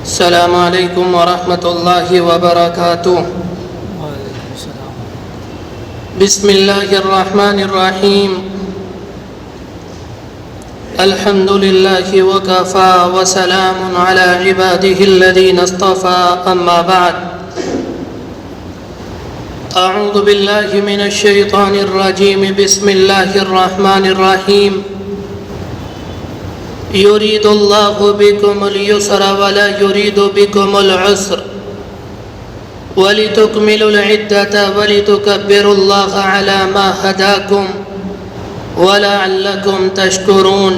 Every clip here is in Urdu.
السلام علیکم ورحمۃ اللہ وبرکاتہ۔ وعلیکم السلام۔ بسم اللہ الرحمن الرحیم۔ الحمد للہ وکفی وسلام علی عباده الذین اصطفی، اما بعد۔ اعوذ باللہ من الشیطان الرجیم، بسم اللہ الرحمن الرحیم۔ يريد الله بكم اليسر ولا يريد بكم العسر ولتكملوا العدة ولتكبروا الله على ما هداكم ولعلكم تشكرون۔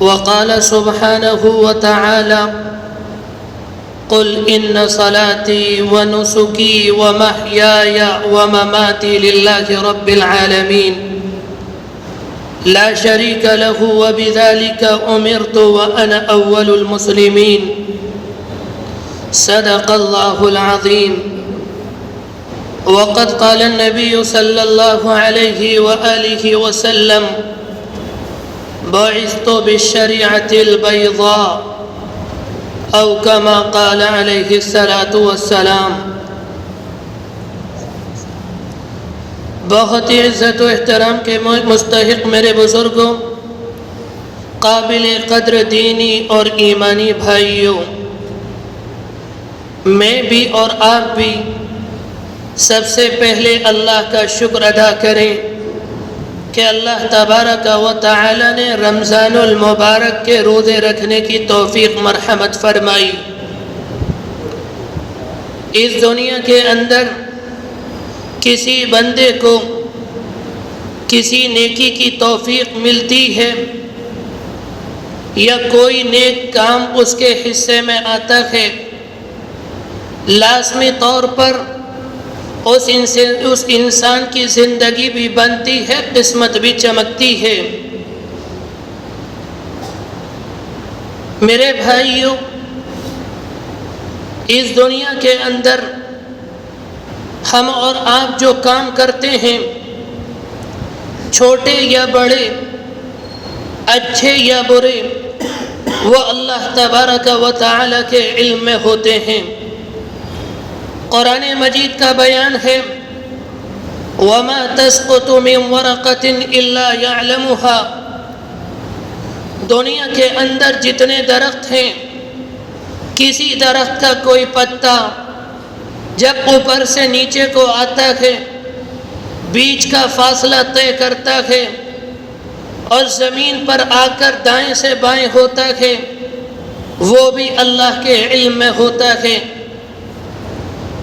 وقال سبحانه وتعالى: قل إن صلاتي ونسكي ومحياي ومماتي لله رب العالمين لا شريك له وبذلك أمرت وأنا أول المسلمين۔ صدق الله العظيم۔ وقد قال النبي صلى الله عليه وآله وسلم: بعثت بالشريعة البيضاء، أو كما قال عليه الصلاة والسلام۔ بہت ہی عزت و احترام کے مستحق میرے بزرگوں، قابل قدر دینی اور ایمانی بھائیوں، میں بھی اور آپ بھی سب سے پہلے اللہ کا شکر ادا کریں کہ اللہ تبارک و تعالی نے رمضان المبارک کے روزے رکھنے کی توفیق مرحمت فرمائی۔ اس دنیا کے اندر کسی بندے کو کسی نیکی کی توفیق ملتی ہے یا کوئی نیک کام اس کے حصے میں آتا ہے، لازمی طور پر اس انسان کی زندگی بھی بنتی ہے، قسمت بھی چمکتی ہے۔ میرے بھائیوں، اس دنیا کے اندر ہم اور آپ جو کام کرتے ہیں، چھوٹے یا بڑے، اچھے یا برے، وہ اللہ تبارک و تعالی کے علم میں ہوتے ہیں۔ قرآن مجید کا بیان ہے: وَمَا تَسْقُطُ مِن وَرَقَةٍ إِلَّا يَعْلَمُهَا۔ دنیا کے اندر جتنے درخت ہیں، کسی درخت کا کوئی پتا جب اوپر سے نیچے کو آتا ہے، بیچ کا فاصلہ طے کرتا ہے اور زمین پر آ کر دائیں سے بائیں ہوتا ہے، وہ بھی اللہ کے علم میں ہوتا ہے۔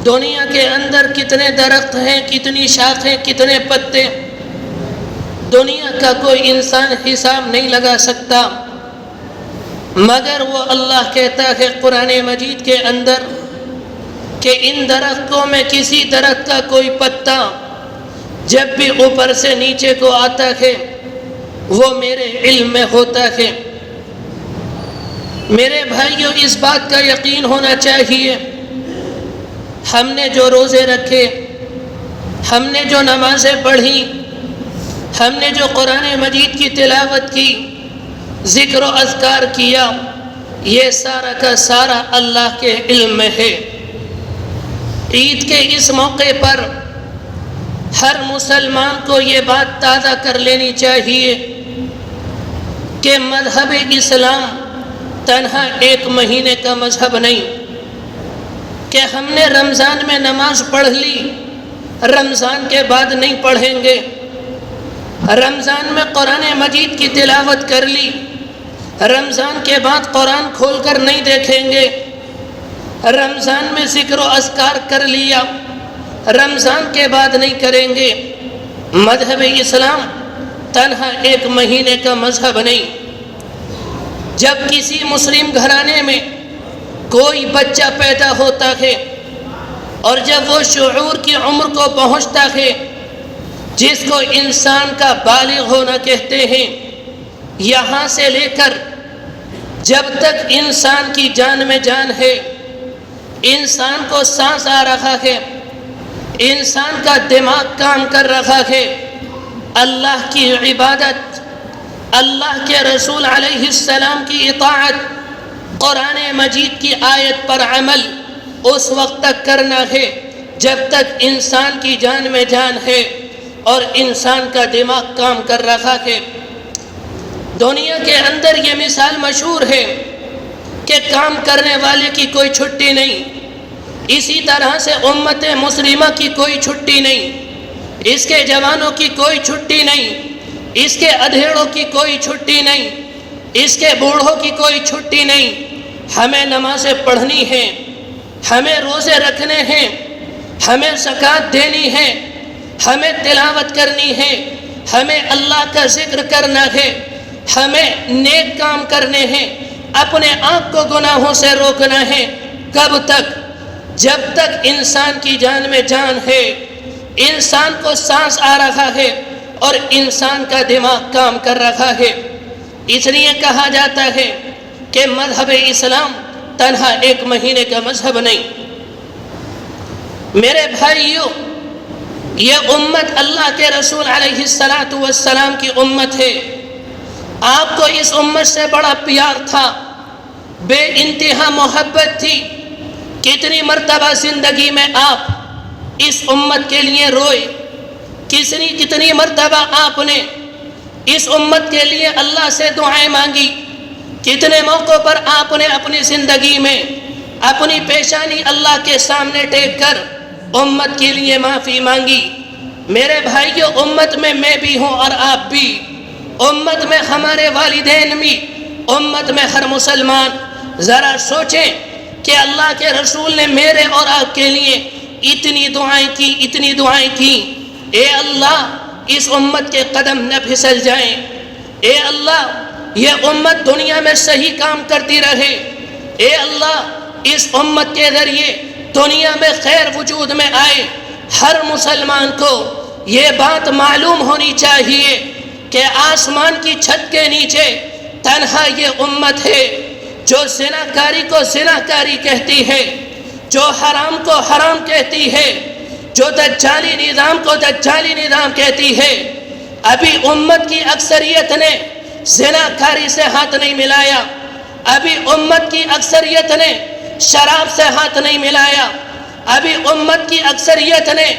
دنیا کے اندر کتنے درخت ہیں، کتنی شاخیں، کتنے پتے، دنیا کا کوئی انسان حساب نہیں لگا سکتا، مگر وہ اللہ کہتا ہے قرآن مجید کے اندر کہ ان درختوں میں کسی درخت کا کوئی پتا جب بھی اوپر سے نیچے کو آتا ہے، وہ میرے علم میں ہوتا ہے۔ میرے بھائیوں، اس بات کا یقین ہونا چاہیے، ہم نے جو روزے رکھے، ہم نے جو نمازیں پڑھی، ہم نے جو قرآن مجید کی تلاوت کی، ذکر و اذکار کیا، یہ سارا کا سارا اللہ کے علم میں ہے۔ عید کے اس موقع پر ہر مسلمان کو یہ بات تازہ کر لینی چاہیے کہ مذہب اسلام تنہا ایک مہینے کا مذہب نہیں کہ ہم نے رمضان میں نماز پڑھ لی، رمضان کے بعد نہیں پڑھیں گے، رمضان میں قرآن مجید کی تلاوت کر لی، رمضان کے بعد قرآن کھول کر نہیں دیکھیں گے، رمضان میں ذکر و اذکار کر لیا، رمضان کے بعد نہیں کریں گے۔ مذہب اسلام تنہا ایک مہینے کا مذہب نہیں۔ جب کسی مسلم گھرانے میں کوئی بچہ پیدا ہوتا ہے اور جب وہ شعور کی عمر کو پہنچتا ہے، جس کو انسان کا بالغ ہونا کہتے ہیں، یہاں سے لے کر جب تک انسان کی جان میں جان ہے، انسان کو سانس آ رہا ہے، انسان کا دماغ کام کر رہا ہے، اللہ کی عبادت، اللہ کے رسول علیہ السلام کی اطاعت، قرآن مجید کی آیت پر عمل اس وقت تک کرنا ہے جب تک انسان کی جان میں جان ہے اور انسان کا دماغ کام کر رہا ہے۔ دنیا کے اندر یہ مثال مشہور ہے کہ کام کرنے والے کی کوئی چھٹی نہیں، اسی طرح سے امت مسلمہ کی کوئی چھٹی نہیں، اس کے جوانوں کی کوئی چھٹی نہیں، اس کے ادھیڑوں کی کوئی چھٹی نہیں، اس کے بوڑھوں کی کوئی چھٹی نہیں۔ ہمیں نمازیں پڑھنی ہیں، ہمیں روزے رکھنے ہیں، ہمیں زکوٰۃ دینی ہے، ہمیں تلاوت کرنی ہے، ہمیں اللہ کا ذکر کرنا ہے، ہمیں نیک کام کرنے ہیں، اپنے آپ کو گناہوں سے روکنا ہے۔ کب تک؟ جب تک انسان کی جان میں جان ہے، انسان کو سانس آ رہا ہے اور انسان کا دماغ کام کر رہا ہے۔ اس لیے کہا جاتا ہے کہ مذہب اسلام تنہا ایک مہینے کا مذہب نہیں۔ میرے بھائیوں، یہ امت اللہ کے رسول علیہ السلام کی امت ہے۔ آپ کو اس امت سے بڑا پیار تھا، بے انتہا محبت تھی۔ کتنی مرتبہ زندگی میں آپ اس امت کے لیے روئے، کتنی مرتبہ آپ نے اس امت کے لیے اللہ سے دعائیں مانگی، کتنے موقعوں پر آپ نے اپنی زندگی میں اپنی پیشانی اللہ کے سامنے ٹیک کر امت کے لیے معافی مانگی۔ میرے بھائیوں، امت میں میں بھی ہوں اور آپ بھی، امت میں ہمارے والدین بھی، امت میں ہر مسلمان۔ ذرا سوچیں کہ اللہ کے رسول نے میرے اور آپ کے لیے اتنی دعائیں کی۔ اے اللہ، اس امت کے قدم نہ پھسل جائیں، اے اللہ یہ امت دنیا میں صحیح کام کرتی رہے، اے اللہ اس امت کے ذریعے دنیا میں خیر وجود میں آئے۔ ہر مسلمان کو یہ بات معلوم ہونی چاہیے کہ آسمان کی چھت کے نیچے تنہا یہ امت ہے جو زناکاری کو زناکاری کہتی ہے، جو حرام کو حرام کہتی ہے، جو دجالی نظام کو دجالی نظام کہتی ہے۔ ابھی امت کی اکثریت نے زناکاری سے ہاتھ نہیں ملایا، ابھی امت کی اکثریت نے شراب سے ہاتھ نہیں ملایا، ابھی امت کی اکثریت نے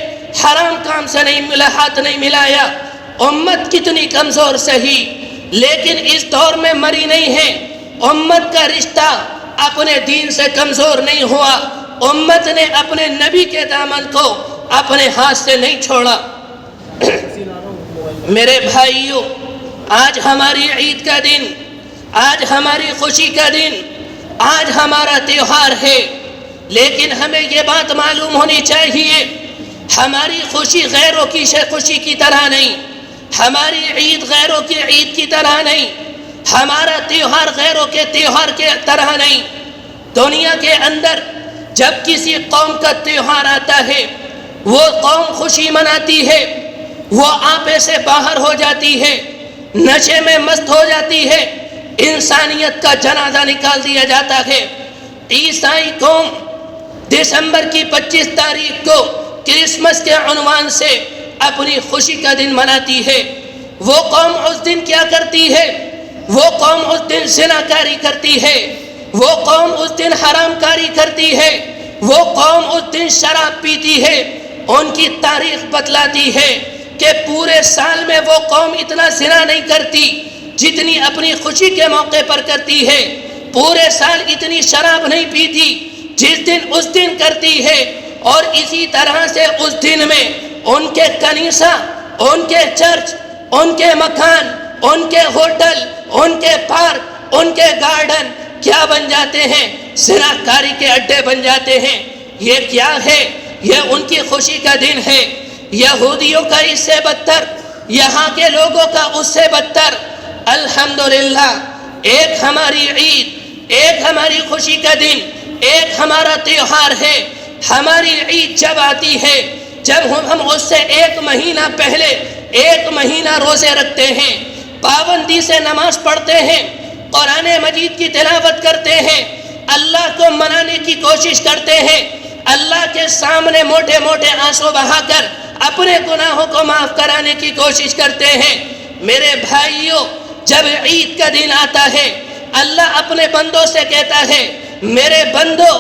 حرام کام سے ہاتھ نہیں ملایا۔ امت کتنی کمزور سہی، لیکن اس دور میں مری نہیں ہے۔ امت کا رشتہ اپنے دین سے کمزور نہیں ہوا، امت نے اپنے نبی کے دامن کو اپنے ہاتھ سے نہیں چھوڑا۔ میرے بھائیوں، آج ہماری عید کا دن، آج ہماری خوشی کا دن، آج ہمارا تہوار ہے، لیکن ہمیں یہ بات معلوم ہونی چاہیے ہماری خوشی غیروں کی خوشی کی طرح نہیں، ہماری عید غیروں کی عید کی طرح نہیں، ہمارا تہوار غیروں کے تہوار کے طرح نہیں۔ دنیا کے اندر جب کسی قوم کا تہوار آتا ہے، وہ قوم خوشی مناتی ہے، وہ آپے سے باہر ہو جاتی ہے، نشے میں مست ہو جاتی ہے، انسانیت کا جنازہ نکال دیا جاتا ہے۔ عیسائی قوم دسمبر کی 25 تاریخ کو کرسمس کے عنوان سے اپنی خوشی کا دن مناتی ہے۔ وہ قوم اس دن کیا کرتی ہے؟ وہ قوم اس دن زناکاری کرتی ہے، وہ قوم اس دن حرام کاری کرتی ہے، وہ قوم اس دن شراب پیتی ہے۔ ان کی تاریخ بتلاتی ہے کہ پورے سال میں وہ قوم اتنا زنا نہیں کرتی جتنی اپنی خوشی کے موقع پر کرتی ہے، پورے سال اتنی شراب نہیں پیتی جس دن اس دن کرتی ہے۔ اور اسی طرح سے اس دن میں ان کے کنیسہ، ان کے چرچ، ان کے مکان، ان کے ہوٹل، ان کے پارک، ان کے گارڈن کیا بن جاتے ہیں؟ زناکاری کے اڈے بن جاتے ہیں۔ یہ کیا ہے؟ یہ ان کی خوشی کا دن ہے۔ یہودیوں کا اس سے بدتر، یہاں کے لوگوں کا اس سے بدتر۔ الحمدللہ، ایک ہماری عید، ایک ہماری خوشی کا دن، ایک ہمارا تہوار ہے۔ ہماری عید جب آتی ہے، جب ہم اس سے ایک مہینہ پہلے ایک مہینہ روزے رکھتے ہیں، پابندی سے نماز پڑھتے ہیں، قرآن مجید کی تلاوت کرتے ہیں، اللہ کو منانے کی کوشش کرتے ہیں، اللہ کے سامنے موٹے موٹے آنسو بہا کر اپنے گناہوں کو معاف کرانے کی کوشش کرتے ہیں۔ میرے بھائیوں، جب عید کا دن آتا ہے، اللہ اپنے بندوں سے کہتا ہے میرے بندو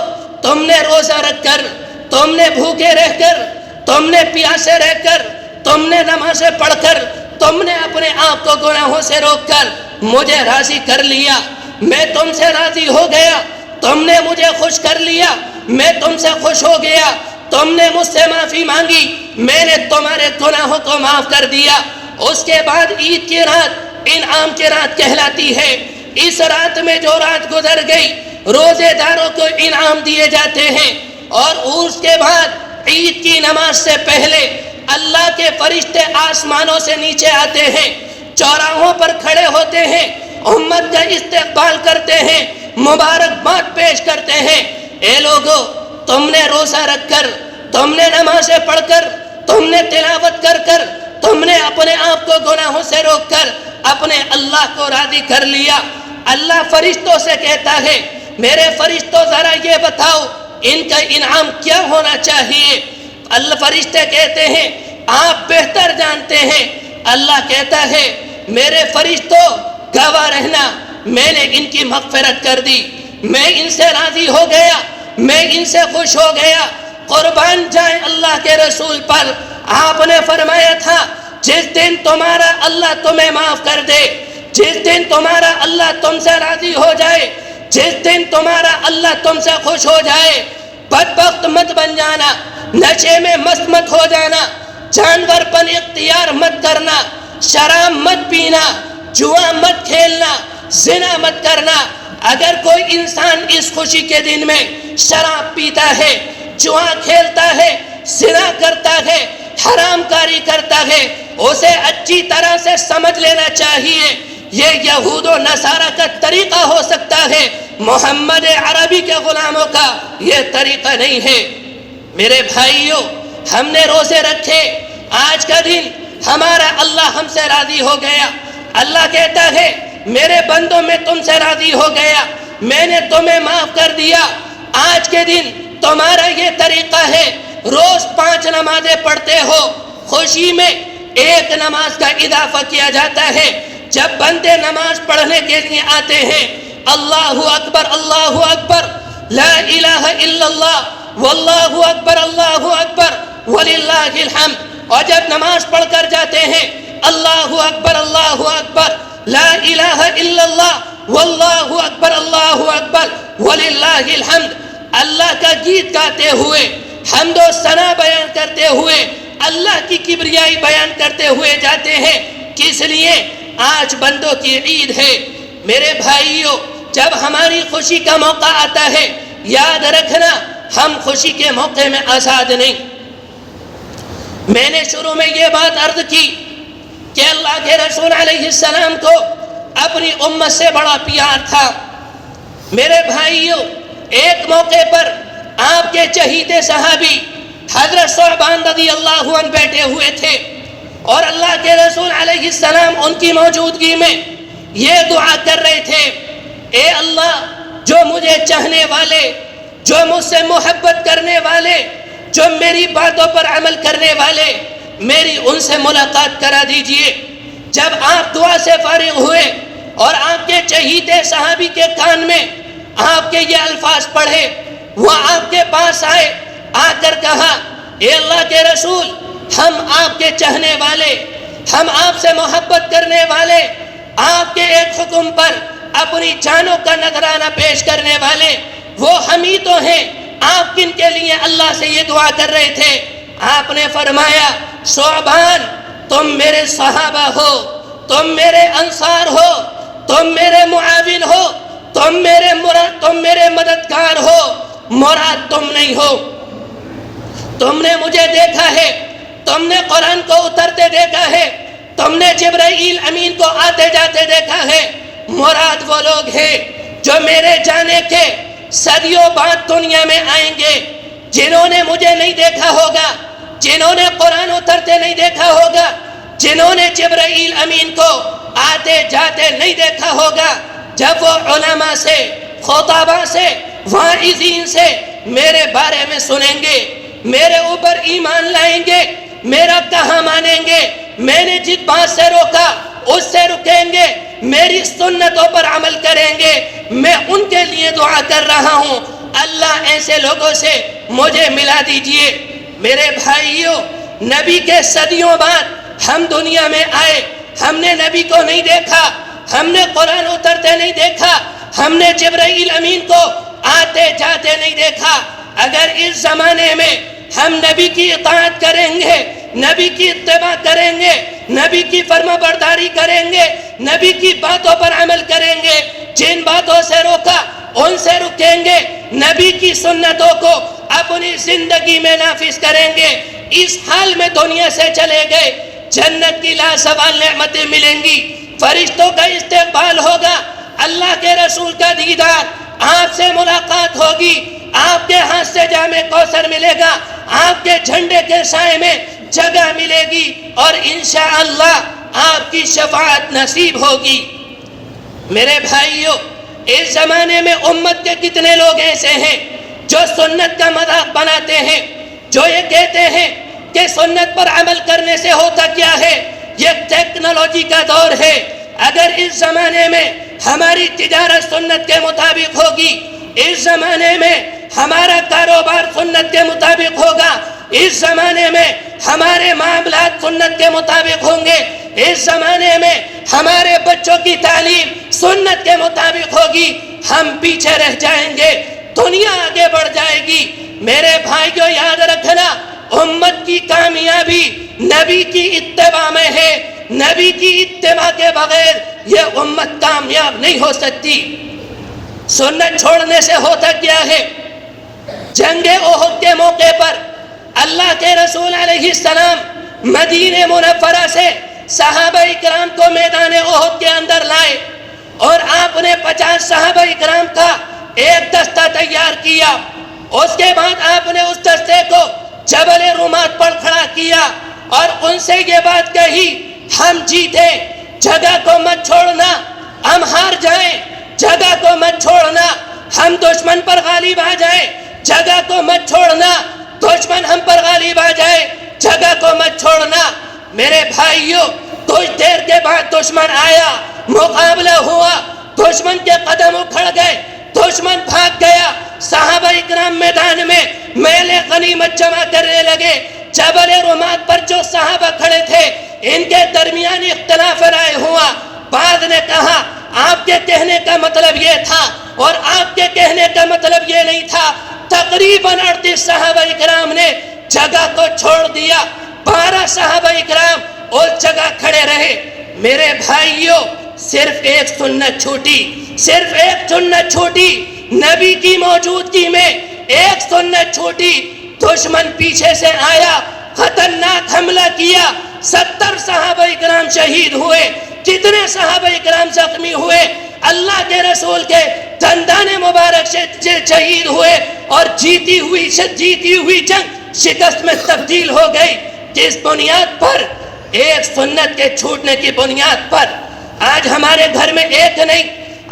تم نے روزہ رکھ کر، تم نے بھوکے رہ کر، تم نے پیاسے رہ کر، تم نے نمازیں پڑھ کر، تم نے اپنے آپ کو گناہوں سے روک کر مجھے راضی کر لیا، میں تم سے راضی ہو گیا، تم نے مجھے خوش کر لیا، میں تم سے خوش ہو گیا، تم نے مجھ سے معافی مانگی، میں نے تمہارے گناہوں کو معاف کر دیا۔ اس کے بعد عید کی رات انعام کی رات کہلاتی ہے۔ اس رات میں جو رات گزر گئی روزے داروں کو انعام دیے جاتے ہیں، اور اس کے بعد عید کی نماز سے پہلے اللہ کے فرشتے آسمانوں سے نیچے آتے ہیں، چوراہوں پر کھڑے ہوتے ہیں، امت کا استقبال کرتے ہیں، مبارکباد پیش کرتے ہیں۔ اے لوگو، تم نے روزہ رکھ کر، تم نے نمازیں پڑھ کر، تم نے تلاوت کر کر، تم نے اپنے آپ کو گناہوں سے روک کر اپنے اللہ کو راضی کر لیا۔ اللہ فرشتوں سے کہتا ہے میرے فرشتوں ذرا یہ بتاؤ ان کا انعام کیا ہونا چاہیے؟ اللہ فرشتے کہتے ہیں آپ بہتر جانتے ہیں۔ اللہ کہتا ہے میرے فرشتوں گواہ رہنا، میں نے ان کی مغفرت کر دی، میں ان سے راضی ہو گیا، میں ان سے خوش ہو گیا۔ قربان جائیں اللہ کے رسول پر، آپ نے فرمایا تھا جس دن تمہارا اللہ تمہیں معاف کر دے، جس دن تمہارا اللہ تم سے راضی ہو جائے، جس دن تمہارا اللہ تم سے خوش ہو جائے، بدبخت مت بن جانا، نشے میں مست مت ہو جانا، جانور پن اختیار مت کرنا، شراب مت پینا، جوا مت کھیلنا، زنا مت کرنا۔ اگر کوئی انسان اس خوشی کے دن میں شراب پیتا ہے، جوا کھیلتا ہے، زنا کرتا ہے، حرام کاری کرتا ہے، اسے اچھی طرح سے سمجھ لینا چاہیے یہ یہود و نصارہ کا طریقہ ہو سکتا ہے، محمد عربی کے غلاموں کا یہ طریقہ نہیں ہے۔ میرے بھائیوں، ہم نے روزے رکھے، آج کا دن ہمارا اللہ ہم سے راضی ہو گیا۔ اللہ کہتا ہے میرے بندوں میں تم سے راضی ہو گیا، میں نے تمہیں معاف کر دیا۔ آج کے دن تمہارا یہ طریقہ ہے، روز 5 نمازیں پڑھتے ہو، خوشی میں ایک نماز کا اضافہ کیا جاتا ہے۔ جب بندے نماز پڑھنے کے لیے آتے ہیں اللہ اکبر اللہ اکبر لا الہ الا اللہ واللہ اکبر اللہ اکبر وللہ الحمد، اور جب نماز پڑھ کر جاتے ہیں اللہ اکبر لا الہ الا اللہ واللہ اکبر وللہ الحمد، اللہ کا گیت گاتے ہوئے، حمد و ثنا بیان کرتے ہوئے، اللہ کی کبریائی بیان کرتے ہوئے جاتے ہیں۔ کس لیے؟ آج بندوں کی عید ہے۔ میرے بھائیوں، جب ہماری خوشی کا موقع آتا ہے یاد رکھنا ہم خوشی کے موقع میں آزاد نہیں۔ میں نے شروع میں یہ بات عرض کی کہ اللہ کے رسول علیہ السلام کو اپنی امت سے بڑا پیار تھا۔ میرے بھائیوں، ایک موقع پر آپ کے چہیتے صحابی حضرت ثعبان رضی اللہ عنہ بیٹھے ہوئے تھے، اور اللہ کے رسول علیہ السلام ان کی موجودگی میں یہ دعا کر رہے تھے، اے اللہ، جو مجھے چاہنے والے، جو مجھ سے محبت کرنے والے، جو میری باتوں پر عمل کرنے والے، میری ان سے ملاقات کرا دیجئے۔ جب آپ دعا سے فارغ ہوئے اور آپ کے چہیتے صحابی کے کان میں آپ کے یہ الفاظ پڑھے، وہ آپ کے پاس آئے، آ کر کہا، اے اللہ کے رسول، ہم آپ کے چاہنے والے، ہم آپ سے محبت کرنے والے، آپ کے ایک حکم پر اپنی جانوں کا نذرانہ پیش کرنے والے، وہ ہم ہی تو ہیں۔ آپ کن کے لیے اللہ سے یہ دعا کر رہے تھے؟ آپ نے فرمایا، ثعبان، تم میرے صحابہ ہو، تم میرے انصار ہو، تم میرے معاون ہو، تم میرے مددگار ہو، مراد تم نہیں ہو۔ تم نے مجھے دیکھا ہے، تم نے قرآن کو اترتے دیکھا ہے، تم نے جبرائیل امین کو آتے جاتے دیکھا ہے، مراد وہ لوگ ہیں جو میرے جانے کے صدیوں بعد دنیا میں آئیں گے، جنہوں نے مجھے نہیں دیکھا ہوگا، جنہوں نے قرآن اترتے نہیں دیکھا ہوگا، جنہوں نے جبرائیل امین کو آتے جاتے نہیں دیکھا ہوگا۔ جب وہ علماء سے، خطباء سے، واعظین سے میرے بارے میں سنیں گے، میرے اوپر ایمان لائیں گے، میرا کہا مانیں گے، میں نے جس بات سے روکا اس سے رکیں گے، میری سنتوں پر عمل کریں گے، میں ان کے لیے دعا کر رہا ہوں، اللہ ایسے لوگوں سے مجھے ملا دیجئے۔ میرے بھائیوں، نبی کے صدیوں بعد ہم دنیا میں آئے، ہم نے نبی کو نہیں دیکھا، ہم نے قرآن اترتے نہیں دیکھا، ہم نے جبرائیل امین کو آتے جاتے نہیں دیکھا۔ اگر اس زمانے میں ہم نبی کی اطاعت کریں گے، نبی کی اتباع کریں گے، نبی کی فرما برداری کریں گے، نبی کی باتوں پر عمل کریں گے، جن باتوں سے روکا ان سے رکیں گے، نبی کی سنتوں کو اپنی زندگی میں نافذ کریں گے، اس حال میں دنیا سے چلے گئے، جنت کی لازوال نعمتیں ملیں گی، فرشتوں کا استقبال ہوگا، اللہ کے رسول کا دیدار، آپ سے ملاقات ہوگی، آپ کے ہاتھ سے جام کوثر ملے گا، آپ کے جھنڈے کے سائے میں جگہ ملے گی، اور انشاءاللہ آپ کی شفاعت نصیب ہوگی۔ میرے بھائیوں، اس زمانے میں امت کے کتنے لوگ ایسے ہیں جو سنت کا مذاق بناتے ہیں، جو یہ کہتے ہیں کہ سنت پر عمل کرنے سے ہوتا کیا ہے، یہ ٹیکنالوجی کا دور ہے۔ اگر اس زمانے میں ہماری تجارت سنت کے مطابق ہوگی، اس زمانے میں ہمارا کاروبار سنت کے مطابق ہوگا، اس زمانے میں ہمارے معاملات سنت کے مطابق ہوں گے، اس زمانے میں ہمارے بچوں کی تعلیم سنت کے مطابق ہوگی، ہم پیچھے رہ جائیں گے، دنیا آگے بڑھ جائے گی۔ میرے بھائیوں، یاد رکھنا، امت کی کامیابی نبی کی اتباع میں ہے، نبی کی اتباع کے بغیر یہ امت کامیاب نہیں ہو سکتی۔ سنت چھوڑنے سے ہوتا کیا ہے؟ جنگ احد کے موقع پر اللہ کے رسول علیہ السلام مدینہ منورہ سے صحابہ اکرام کو میدان احد کے اندر لائے، اور آپ نے 50 صحابہ اکرام کا ایک دستہ تیار کیا۔ اس کے بعد آپ نے اس دستے کو جبل رومات پر کھڑا کیا اور ان سے یہ بات کہی، ہم جیتے، جگہ کو مت چھوڑنا، ہم ہار جائیں، جگہ کو مت چھوڑنا، ہم دشمن پر غالب آ جائیں، جگہ کو مت چھوڑنا، دشمن ہم پر غالب آ جائے، جگہ کو مت چھوڑنا۔ میرے بھائیوں، کچھ دیر کے بعد دشمن آیا، مقابلہ ہوا، دشمن کے قدم اکھڑ گئے، دشمن بھاگ گیا، صحابہ اکرام میدان میں میل غنیمت جمع کرنے لگے۔ جبل رومات پر جو صحابہ کھڑے تھے، ان کے درمیان اختلاف رائے ہوا، بعض نے کہا آپ کے کہنے کا مطلب یہ تھا اور آپ کے کہنے کا مطلب یہ نہیں تھا۔ تقریباً 38 صحابہ اکرام نے جگہ کو چھوڑ دیا، 12 صحابہ اکرام اس جگہ کھڑے رہے۔ میرے بھائیوں، صرف ایک سنت چھوٹی، صرف ایک سنت چھوٹی، نبی کی موجودگی میں ایک سنت چھوٹی، دشمن پیچھے سے آیا، خطرناک حملہ کیا، 70 صحابہ اکرام شہید ہوئے، کتنے صحابہ اکرام زخمی ہوئے، اللہ کے رسول کے دندان مبارک سے شہید ہوئے، اور جیتی ہوئی جنگ شکست میں تبدیل ہو گئی۔ جس بنیاد پر، ایک سنت کے چھوٹنے کی بنیاد پر، آج ہمارے گھر میں ایک نہیں،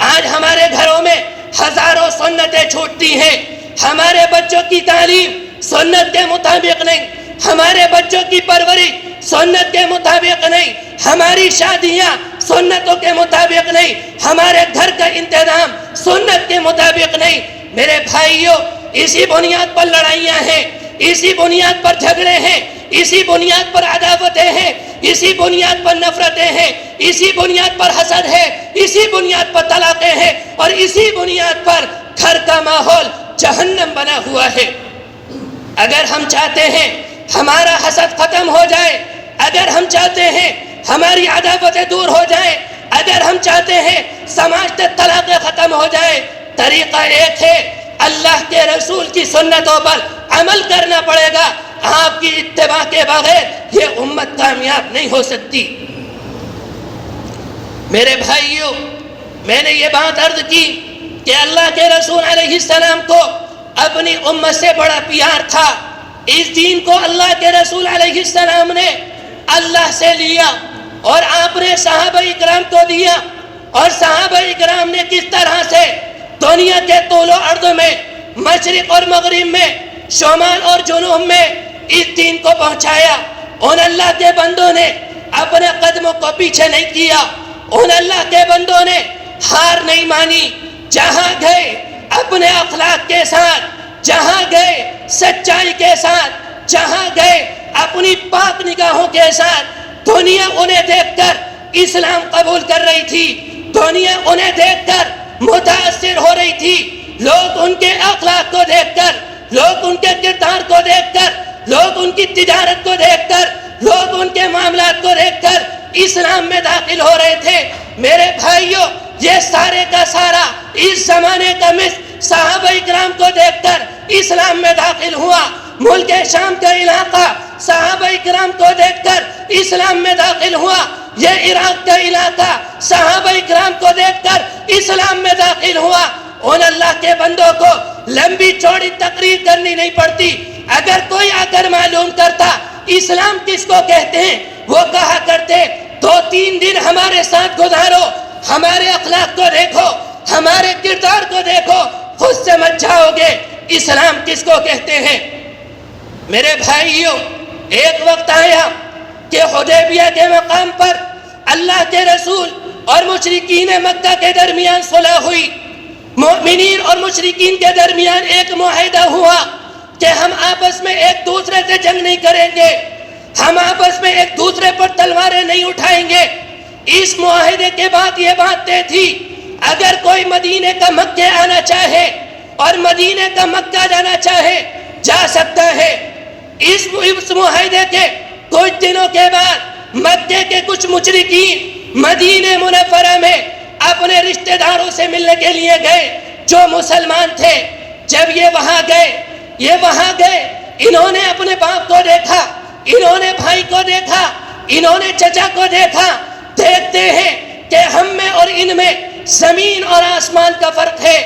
آج ہمارے گھروں میں ہزاروں سنتیں چھوٹتی ہیں۔ ہمارے بچوں کی تعلیم سنت کے مطابق نہیں، ہمارے بچوں کی پرورش سنت کے مطابق نہیں، ہماری شادیاں سنتوں کے مطابق نہیں، ہمارے گھر کا انتظام سنت کے مطابق نہیں۔ میرے بھائیوں، اسی بنیاد پر لڑائیاں ہیں، اسی بنیاد پر جھگڑے ہیں، اسی بنیاد پر عداوتیں ہیں، اسی بنیاد پر نفرتیں ہیں، اسی بنیاد پر حسد ہے، اسی بنیاد پر طلاقیں ہیں، اور اسی بنیاد پر گھر کا ماحول جہنم بنا ہوا ہے۔ اگر ہم چاہتے ہیں ہمارا حسد ختم ہو جائے، اگر ہم چاہتے ہیں ہماری عداوتیں دور ہو جائیں، اگر ہم چاہتے ہیں سماج سے طلاقیں ختم ہو جائے، طریقہ ایک ہے، اللہ کے رسول کی سنتوں پر عمل کرنا پڑے گا۔ آپ کی اتباع کے بغیر یہ امت کامیاب نہیں ہو سکتی۔ میرے بھائیوں، میں نے یہ بات عرض کی کہ اللہ کے رسول علیہ السلام کو اپنی امت سے بڑا پیار تھا۔ اس دین کو اللہ کے رسول علیہ السلام نے اللہ سے لیا، اور آپ نے صحابہ اکرام کو دیا، اور صحابہ اکرام نے کس طرح سے دنیا کے طول و عرض میں، مشرق اور مغرب میں، شمال اور جنوب میں اس دین کو پہنچایا۔ ان اللہ کے بندوں نے اپنے قدموں کو پیچھے نہیں کیا، ان اللہ کے بندوں نے ہار نہیں مانی، جہاں گئے اپنے اخلاق کے ساتھ، جہاں گئے سچائی کے ساتھ، جہاں گئے اپنی پاک نگاہوں کے ساتھ، دنیا انہیں دیکھ کر اسلام قبول کر رہی تھی، دنیا انہیں دیکھ کر متاثر ہو رہی تھی، لوگ ان کے اخلاق کو دیکھ کر، لوگ ان کے کردار کو دیکھ کر، لوگ ان کی تجارت کو دیکھ کر، لوگ ان کے معاملات کو دیکھ کر اسلام میں داخل ہو رہے تھے۔ میرے بھائیوں، یہ سارے کا سارا اس زمانے کا مصر صحابہ اکرام کو دیکھ کر اسلام میں داخل ہوا۔ ملک شام کا علاقہ صحابہ اکرام کو دیکھ کر اسلام میں داخل ہوا۔ یہ عراق کا علاقہ صحابہ اکرام کو دیکھ کر اسلام میں داخل ہوا۔ ان اللہ کے بندوں کو لمبی چوڑی تقریر کرنی نہیں پڑتی، اگر کوئی آ کر معلوم کرتا اسلام کس کو کہتے ہیں، وہ کہا کرتے 2-3 دن ہمارے ساتھ گزارو، ہمارے اخلاق کو دیکھو، ہمارے کردار کو دیکھو، خود سمجھ جاؤ گے اسلام کس کو کہتے ہیں۔ میرے بھائیوں، ایک وقت آیا کہ حدیبیہ کے مقام پر اللہ کے رسول اور مشرکین مکہ کے درمیان صلح ہوئی۔ مومنین اور مشرکین کے درمیان ایک معاہدہ ہوا کہ ہم آپس میں ایک دوسرے سے جنگ نہیں کریں گے، ہم آپس میں ایک دوسرے پر تلواریں نہیں اٹھائیں گے۔ اس معاہدے کے بعد یہ بات طے تھی، اگر کوئی مدینے کا مکہ آنا چاہے اور مدینے کا مکہ جانا چاہے جا سکتا ہے۔ اس معاہدے کے کچھ دنوں کے بعد مکے کے کچھ مشرکین مدینہ منورہ میں اپنے رشتہ داروں سے ملنے کے لیے گئے جو مسلمان تھے۔ جب یہ وہاں گئے انہوں نے اپنے باپ کو دیکھا، انہوں نے بھائی کو دیکھا، انہوں نے چچا کو دیکھا۔ دیکھتے ہیں کہ ہم میں اور ان میں زمین اور آسمان کا فرق ہے۔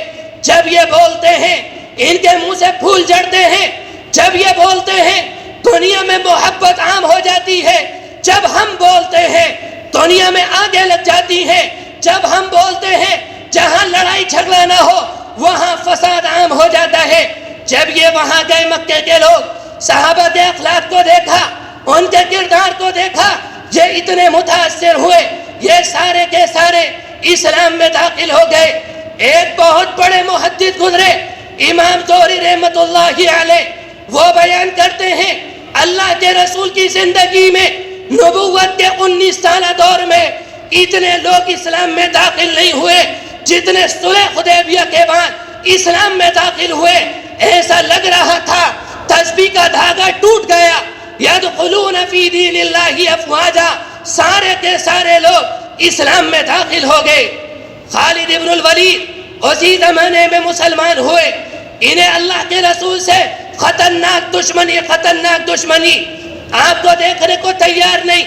جب یہ بولتے ہیں ان کے منہ سے پھول جھڑتے ہیں، جب یہ بولتے ہیں دنیا میں محبت عام ہو جاتی ہے، جب ہم بولتے ہیں دنیا میں آگے لگ جاتی ہے، جب ہم بولتے ہیں جہاں لڑائی جھگڑا نہ ہو وہاں فساد عام ہو جاتا ہے۔ جب یہ وہاں گئے مکے کے لوگ، صحابہ کے اخلاق کو دیکھا، ان کے کردار کو دیکھا، یہ اتنے متاثر ہوئے، یہ سارے کے سارے اسلام میں داخل ہو گئے۔ ایک بہت بڑے محدث گزرے، امام زہری رحمت اللہ علیہ، وہ بیان کرتے ہیں اللہ کے رسول کی زندگی میں نبوت کے 19 سالہ دور میں اتنے لوگ اسلام میں داخل نہیں ہوئے جتنے صلح حدیبیہ کے بعد اسلام میں داخل ہوئے۔ ایسا لگ رہا تھا تسبیح کا دھاگا ٹوٹ گیا، یدخلون فی دین اللہ افواجا، سارے کے سارے لوگ اسلام میں داخل ہو گئے۔ خالد ابن الولید اسی زمانے میں مسلمان ہوئے۔ انہیں اللہ کے رسول سے خطرناک دشمنی، آپ کو دیکھنے کو تیار نہیں،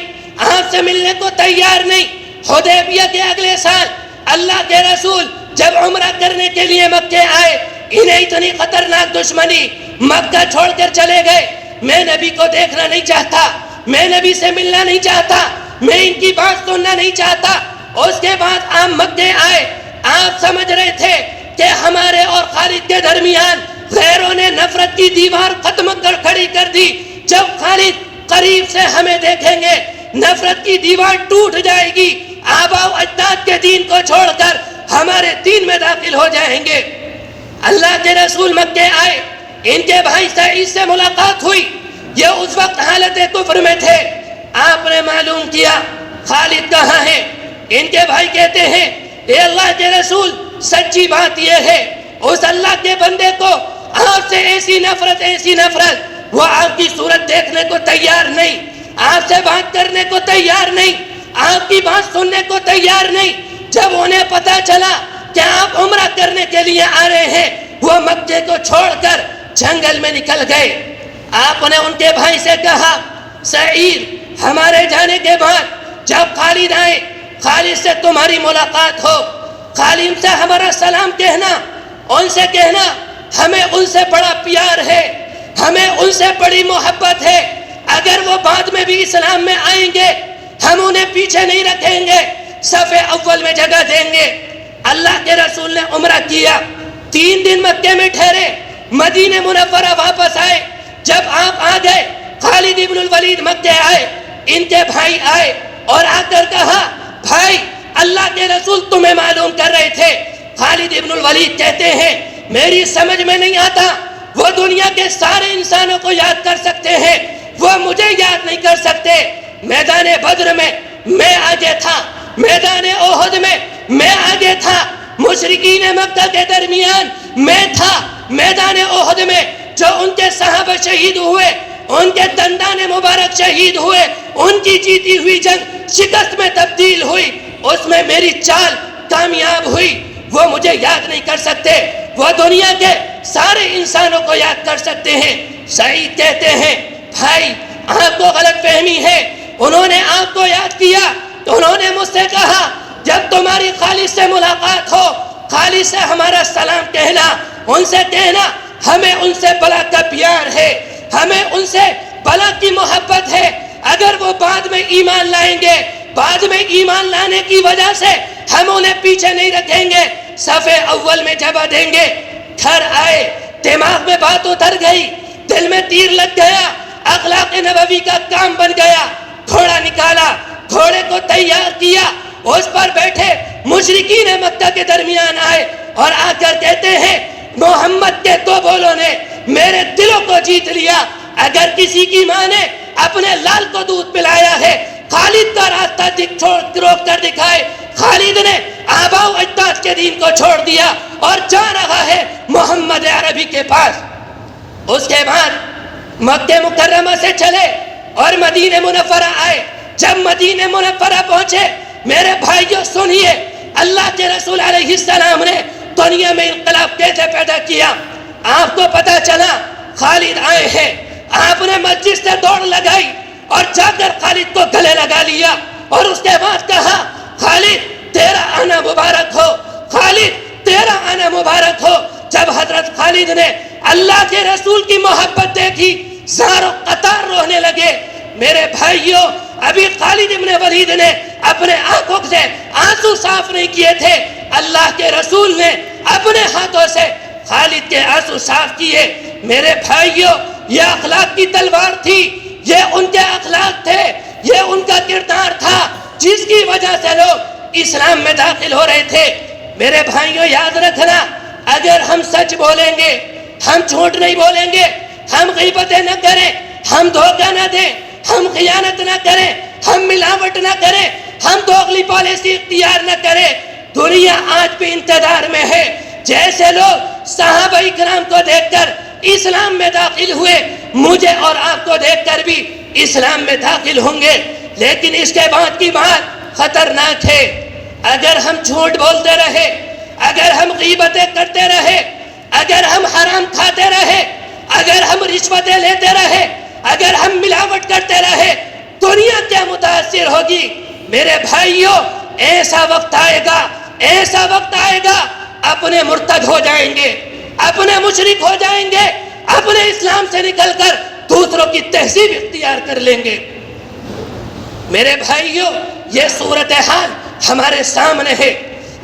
آپ سے ملنے کو تیار نہیں۔ حدیبیہ کے اگلے سال اللہ کے رسول جب عمرہ کرنے کے لیے مکہ آئے، انہیں اتنی خطرناک دشمنی، مکہ چھوڑ کر چلے گئے۔ میں نبی کو دیکھنا نہیں چاہتا، میں نبی سے ملنا نہیں چاہتا، میں ان کی بات سننا نہیں چاہتا۔ اس کے بعد آپ مکہ آئے، آپ سمجھ رہے تھے کہ ہمارے اور خالد کے درمیان غیروں نے نفرت کی دیوار ختم کر کھڑی کر دی۔ جب خالد قریب سے ہمیں دیکھیں گے نفرت کی دیوار ٹوٹ جائے گی، آبا و اجداد کے دین کو چھوڑ کر ہمارے دین میں داخل ہو جائیں گے۔ اللہ کے رسول مکہ آئے، ان کے بھائی سعید سے ملاقات ہوئی، یہ اس وقت حالت کفر میں تھے۔ آپ نے معلوم کیا خالد کہاں ہے؟ ان کے بھائی کہتے ہیں اے اللہ کے رسول، سچی بات یہ ہے اس اللہ کے بندے کو آپ سے ایسی نفرت، وہ آپ کی صورت دیکھنے کو تیار نہیں، آپ سے بات کرنے کو تیار نہیں، آپ کی بات سننے کو تیار نہیں۔ جب انہیں پتا چلا کہ آپ عمرہ کرنے کے لیے آ رہے ہیں، وہ مکے کو چھوڑ کر جنگل میں نکل گئے۔ آپ نے ان کے بھائی سے کہا سعید، ہمارے جانے کے بعد جب خالد آئے، خالد سے تمہاری ملاقات ہو، خالد سے ہمارا سلام کہنا، ان سے کہنا ہمیں ان سے بڑا پیار ہے، ہمیں ان سے بڑی محبت ہے، اگر وہ بعد میں بھی اسلام میں آئیں گے ہم انہیں پیچھے نہیں رکھیں گے، صف اول میں جگہ دیں گے۔ اللہ کے رسول نے عمرہ کیا، 3 دن مکے میں ٹھہرے، مدینہ منورہ واپس آئے۔ جب آپ آ گئے، خالد ابن الولید مکے آئے، ان کے بھائی آئے اور آ کر کہا بھائی اللہ کے رسول تمہیں معلوم کر رہے تھے. خالد ابن الولید کہتے ہیں میری سمجھ میں نہیں آتا، وہ دنیا کے سارے انسانوں کو یاد کر سکتے ہیں، وہ مجھے یاد نہیں کر سکتے. میدان بدر میں میں آگے تھا، میدان احد میں میں آگے تھا، مشرکین مکہ کے درمیان میں تھا. میدان احد میں جو ان کے صحابہ شہید ہوئے، ان کے دندان مبارک شہید ہوئے، ان کی جیتی ہوئی جنگ شکست میں تبدیل ہوئی، اس میں میری چال کامیاب ہوئی. وہ مجھے یاد نہیں کر سکتے، وہ دنیا کے سارے انسانوں کو یاد کر سکتے ہیں. سعید کہتے ہیں بھائی آپ کو غلط فہمی ہے، انہوں نے آپ کو یاد کیا تو انہوں نے مجھ سے کہا جب تمہاری خالد سے ملاقات ہو، خالد سے ہمارا سلام کہنا، ان سے کہنا ہمیں ان سے بلا کا پیار ہے، ہمیں ان سے بلا کی محبت ہے. اگر وہ بعد میں ایمان لائیں گے، بعد میں ایمان لانے کی وجہ سے ہم انہیں پیچھے نہیں رکھیں گے، صف اول میں جگہ دیں گے. گھر آئے، دماغ میں بات اتر گئی، دل میں تیر لگ گیا، اخلاق نبوی کا کام بن گیا. گھوڑا نکالا، گھوڑے کو تیار کیا، اس پر بیٹھے مشرکین مکہ کے درمیان آئے اور آ کر کہتے ہیں محمد کے دو بولوں نے میرے دلوں کو جیت لیا. اگر کسی کی ماں نے اپنے لال کو دودھ پلایا ہے، خالد کا راستہ روک کر دکھائے. خالد نے آباء و اجداد کے دین کو چھوڑ دیا اور جا رہا ہے محمد عربی کے پاس. اس کے بعد مکہ مکرمہ سے چلے اور مدینہ منورہ آئے. جب مدینہ منورہ پہنچے میرے بھائیوں سنیے، اللہ کے رسول علیہ السلام نے دنیا میں انقلاب کیسے پیدا کیا. آپ کو پتا چلا خالد آئے ہیں، آپ نے مسجد سے دوڑ لگائی اور جا کر خالد کو گلے لگا لیا اور اس کے بعد کہا خالد تیرا آنا مبارک ہو، خالد تیرا آنا مبارک ہو. جب حضرت خالد نے اللہ کے رسول کی محبت دیکھی زار و قطار رونے لگے. میرے بھائیوں ابھی خالد ابن ولید نے اپنے آنکھوں سے آنسو صاف نہیں کیے تھے، اللہ کے رسول نے اپنے ہاتھوں سے خالد کے آنسو صاف کیے. میرے بھائیوں یہ اخلاق کی تلوار تھی، یہ ان کے اخلاق تھے، یہ ان کا کردار تھا جس کی وجہ سے لوگ اسلام میں داخل ہو رہے تھے. میرے بھائیوں یاد رکھنا، اگر ہم سچ بولیں گے، ہم جھوٹ نہیں بولیں گے، ہم غیبتیں نہ کریں، ہم دھوکہ نہ دیں، ہم خیانت نہ کریں، ہم ملاوٹ نہ کریں، ہم دوغلی پالیسی اختیار نہ کریں، دنیا آج بھی انتظار میں ہے. جیسے لوگ صحابہ اکرام کو دیکھ کر اسلام میں داخل ہوئے، مجھے اور آپ کو دیکھ کر بھی اسلام میں داخل ہوں گے. لیکن اس کے بعد کی بات خطرناک ہے. اگر ہم جھوٹ بولتے رہے، اگر ہم غیبتیں کرتے رہے، اگر ہم حرام کھاتے رہے، اگر ہم رشوتیں لیتے رہے، اگر ہم ملاوٹ کرتے رہے، دنیا کیا متاثر ہوگی. میرے بھائیوں ایسا وقت آئے گا، ایسا وقت آئے گا اپنے مرتد ہو جائیں گے، اپنے مشرک ہو جائیں گے، اپنے اسلام سے نکل کر دوسروں کی تہذیب اختیار کر لیں گے. میرے بھائیوں یہ صورتحال ہمارے سامنے ہے.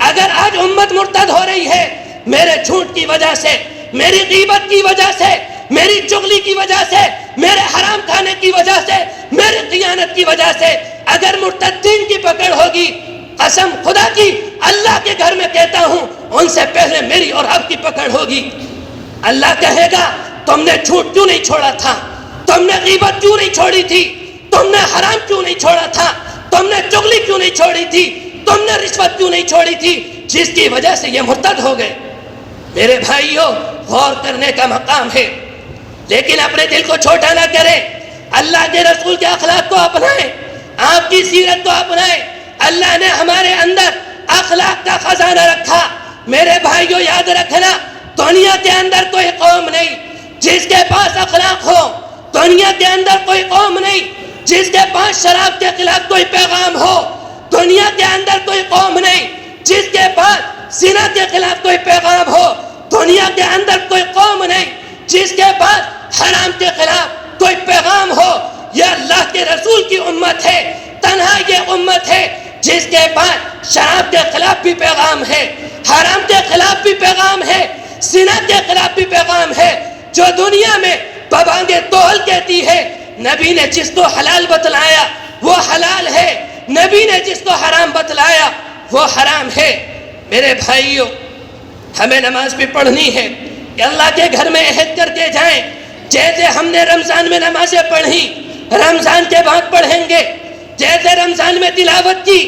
اگر آج امت مرتد ہو رہی ہے میرے جھوٹ کی وجہ سے، میری غیبت کی وجہ سے، میری چغلی کی وجہ سے، میرے حرام کھانے کی وجہ سے، میری خیانت کی وجہ سے، اگر مرتدین کی پکڑ ہوگی، قسم خدا کی اللہ کے گھر میں کہتا ہوں ان سے پہلے میری اور آپ کی پکڑ ہوگی. اللہ کہے گا تم نے جھوٹ کیوں نہیں چھوڑا تھا، تم نے غیبت کیوں نہیں چھوڑی تھی، تم نے حرام کیوں نہیں چھوڑا تھا، تم نے چغلی کیوں نہیں چھوڑی تھی، تم نے رشوت کیوں نہیں چھوڑی تھی، جس کی وجہ سے یہ مرتد ہو گئے. میرے بھائیوں غور کرنے کا مقام ہے، لیکن اپنے دل کو چھوٹا نہ کریں. اللہ کے رسول کے اخلاق کو اپنائیں، آپ کی سیرت کو اپنائیں. اللہ نے ہمارے اندر اخلاق کا خزانہ رکھا. میرے بھائیوں یاد رکھنا، دنیا کے اندر کوئی قوم نہیں جس کے پاس اخلاق ہو، دنیا کے اندر کوئی قوم نہیں جس کے پاس شراب کے خلاف کوئی پیغام ہو، دنیا کے اندر کوئی قوم نہیں جس کے پاس زنا کے خلاف کوئی پیغام ہو، دنیا کے اندر کوئی قوم نہیں جس کے پاس حرام کے خلاف کوئی پیغام ہو. یہ اللہ کے رسول کی امت ہے، تنہا یہ امت ہے جس کے پاس شراب کے خلاف بھی پیغام ہے، حرام کے خلاف بھی پیغام ہے، زنا کے خلاف بھی پیغام ہے. جو دنیا میں ببانگے توہل کہتی ہے، نبی نے جس کو حلال بتلایا وہ حلال ہے، نبی نے جس کو حرام بتلایا وہ حرام ہے۔ میرے بھائیوں، ہمیں نماز بھی پڑھنی ہے کہ اللہ کے گھر میں عہد کر کے جائیں، جیسے ہم نے رمضان میں نمازیں پڑھی رمضان کے بعد پڑھیں گے، جیسے رمضان میں تلاوت کی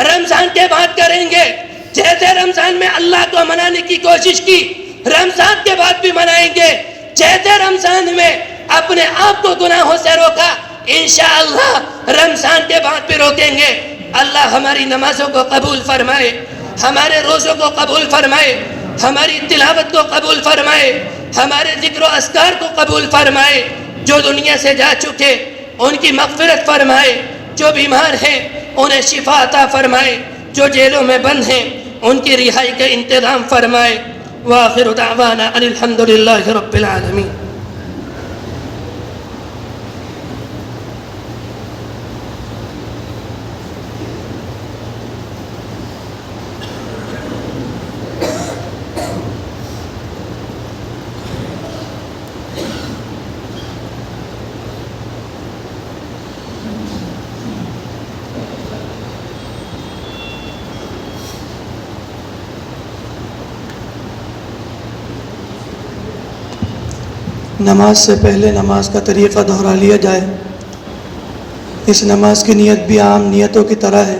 رمضان کے بعد کریں گے، جیسے رمضان میں اللہ کو منانے کی کوشش کی رمضان کے بعد بھی منائیں گے، جیسے رمضان میں اپنے آپ کو گناہوں سے روکا انشاءاللہ رمضان کے بعد بھی روکیں گے۔ اللہ ہماری نمازوں کو قبول فرمائے، ہمارے روزوں کو قبول فرمائے، ہماری تلاوت کو قبول فرمائے، ہمارے ذکر و اذکار کو قبول فرمائے۔ جو دنیا سے جا چکے ان کی مغفرت فرمائے، جو بیمار ہیں انہیں شفا عطا فرمائے، جو جیلوں میں بند ہیں ان کی رہائی کا انتظام فرمائے۔ وآخر دعوانا ان الحمد للہ رب العالمین۔ نماز سے پہلے نماز کا طریقہ دہرا لیا جائے۔ اس نماز کی نیت بھی عام نیتوں کی طرح ہے،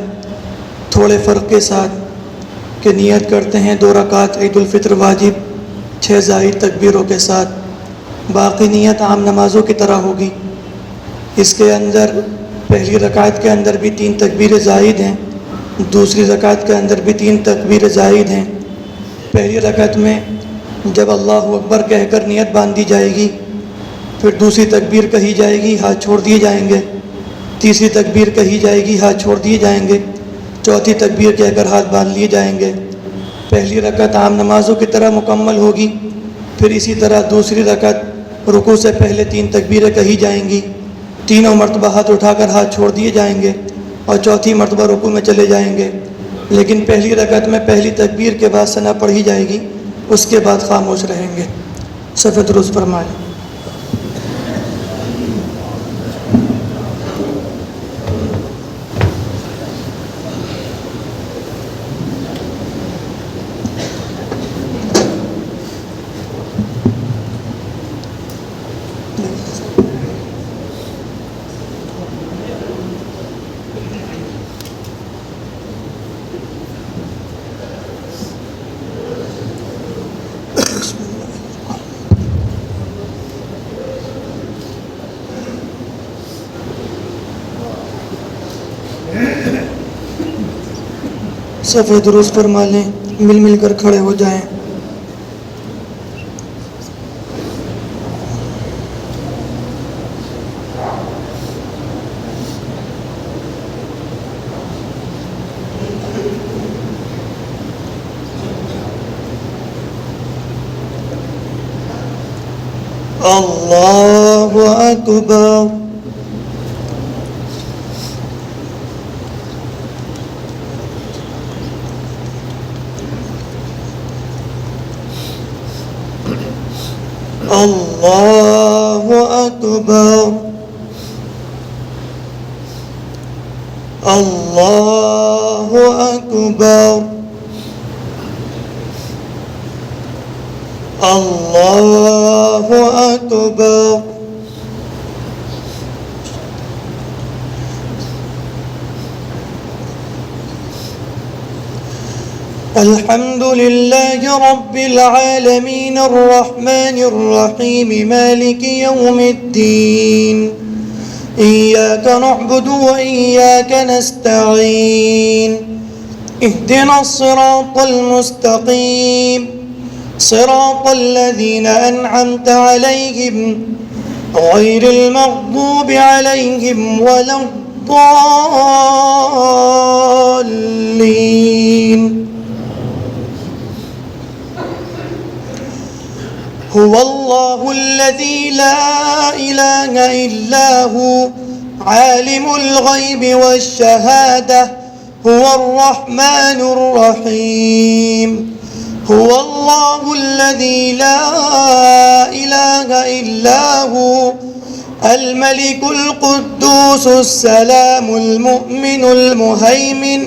تھوڑے فرق کے ساتھ کہ نیت کرتے ہیں 2 رکعت عید الفطر واجب 6 زائد تکبیروں کے ساتھ، باقی نیت عام نمازوں کی طرح ہوگی۔ اس کے اندر پہلی رکعت کے اندر بھی 3 تکبیر زائد ہیں، دوسری رکعت کے اندر بھی 3 تکبیر زائد ہیں۔ پہلی رکعت میں جب اللہ اکبر کہہ کر نیت باندھی جائے گی، پھر دوسری تکبیر کہی جائے گی، ہاتھ چھوڑ دیے جائیں گے، تیسری تکبیر کہی جائے گی، ہاتھ چھوڑ دیے جائیں گے، چوتھی تکبیر کہہ کر ہاتھ باندھ لیے جائیں گے۔ پہلی رکعت عام نمازوں کی طرح مکمل ہوگی، پھر اسی طرح دوسری رکعت رکوع سے پہلے 3 تکبیریں کہی جائیں گی، تینوں مرتبہ ہاتھ اٹھا کر ہاتھ چھوڑ دیے جائیں گے اور چوتھی مرتبہ رکوع میں چلے جائیں گے۔ لیکن پہلی رکعت میں پہلی تکبیر کے بعد ثنا پڑھی جائے گی، اس کے بعد خاموش رہیں گے۔ صفحہ درست فرمائیں۔ صفحہ درست فرما لیں، مل مل کر کھڑے ہو جائیں۔ اللہ اکبر۔ اللہ اکبر۔ اللہ اکبر۔ اللہ اکبر۔ الحمد لله رب العالمين الرحمن الرحيم مالك يوم الدين إياك نعبد وإياك نستعين اهدنا الصراط المستقيم صراط الذين أنعمت عليهم غير المغضوب عليهم ولا الضالين هو الله الذي لا إله إلا هو عالم الغيب والشهادة هو الرحمن الرحيم هو الله الذي لا إله إلا هو الملك القدوس السلام المؤمن المهيمن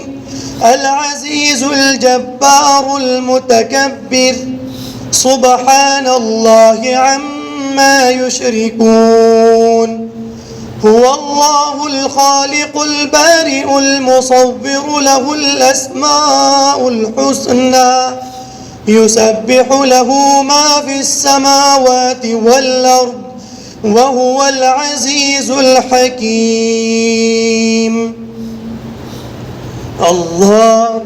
العزيز الجبار المتكبر سبحان الله عما يشركون هو الله الخالق البارئ المصور له الأسماء الحسنى يسبح له ما في السماوات والأرض وهو العزيز الحكيم الله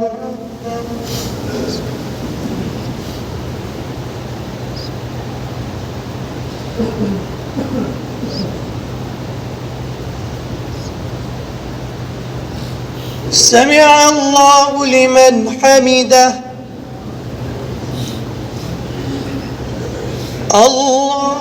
سمع الله لمن حمده الله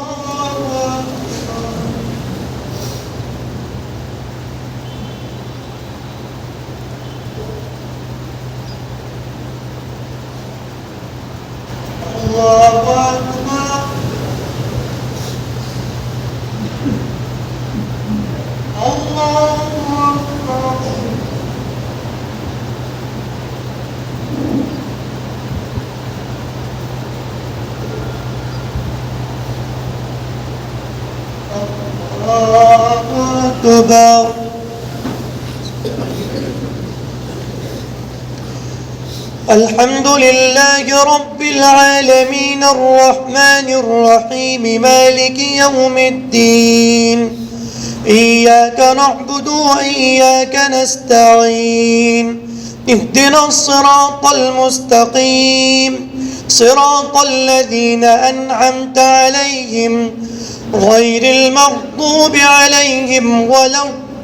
أكبر الحمد لله رب العالمين الرحمن الرحيم مالك يوم الدين إياك نعبد وإياك نستعين اهدنا الصراط المستقيم صراط الذين أنعمت عليهم غير المغضوب عليهم ولا الضالين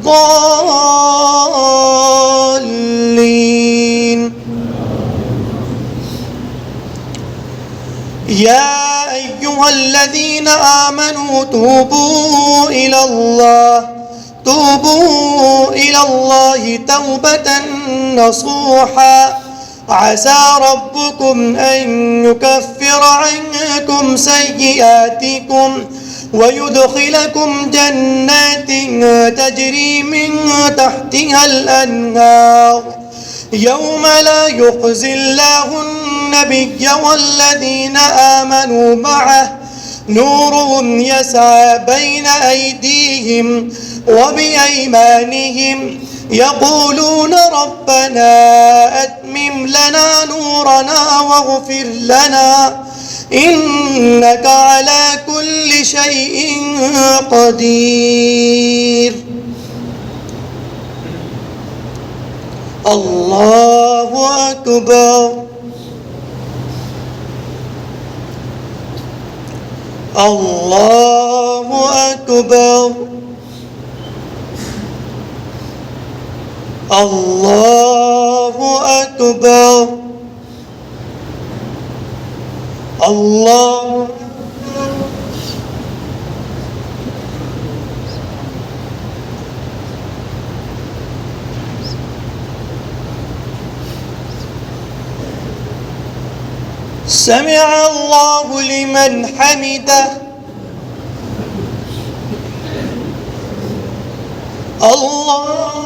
يا أيها الذين آمنوا توبوا إلى الله توبة نصوحا عسى ربكم أن يكفر عنكم سيئاتكم ويدخلكم جنات تجري من تحتها الأنهار يوم لا يخزي الله النبي والذين آمنوا معه نورهم يسعى بين أيديهم وبأيمانهم يقولون ربنا أتمم لنا نورنا واغفر لنا إنك على كل شيء قدير الله أكبر الله أكبر الله أكبر الله سمع الله لمن حمده الله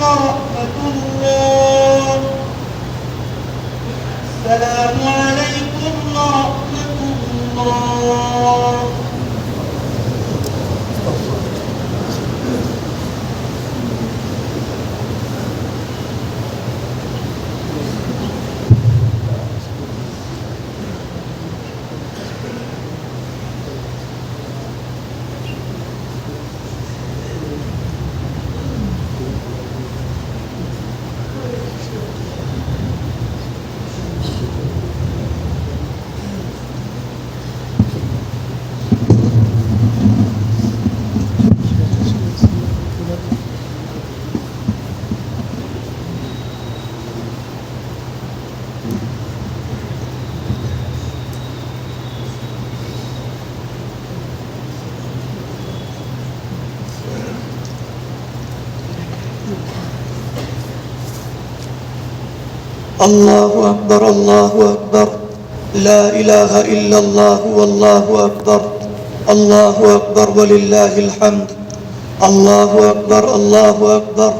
ورحمة الله. السلام عليكم ورحمة الله. الله أكبر الله أكبر لا إله إلا الله والله أكبر الله أكبر ولله الحمد الله أكبر الله أكبر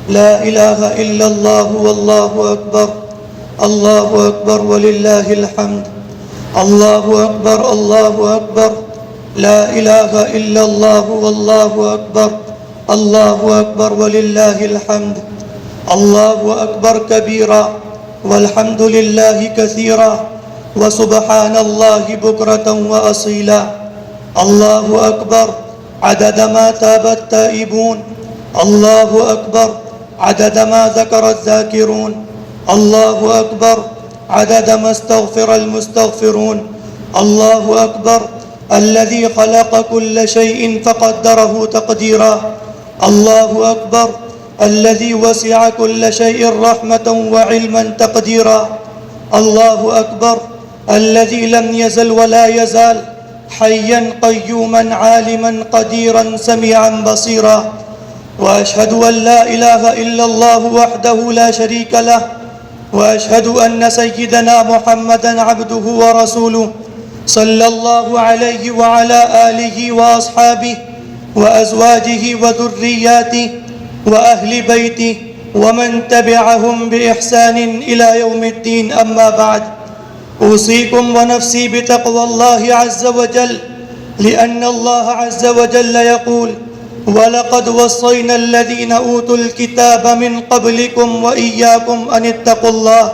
لا إله إلا الله والله أكبر الله أكبر ولله الحمد الله أكبر الله أكبر لا إله إلا الله والله أكبر الله أكبر ولله الحمد الله أكبر كبيرا والحمد لله كثيرا وسبحان الله بكرة وأصيلا الله أكبر عدد ما تاب التائبون الله أكبر عدد ما ذكر الذاكرون الله أكبر عدد ما استغفر المستغفرون الله أكبر الذي خلق كل شيء فقدره تقديرا الله أكبر الذي وسع كل شيء رحمة وعلما تقديرا الله أكبر الذي لم يزل ولا يزال حيا قيوما عالما قديرا سميعا بصيرا وأشهد أن لا إله إلا الله وحده لا شريك له وأشهد أن سيدنا محمدا عبده ورسوله صلى الله عليه وعلى آله وأصحابه وأزواجه وذرياته وأهل بيته ومن تبعهم بإحسان إلى يوم الدين أما بعد أوصيكم ونفسي بتقوى الله عز وجل لأن الله عز وجل يقول ولقد وصينا الذين أوتوا الكتاب من قبلكم وإياكم أن اتقوا الله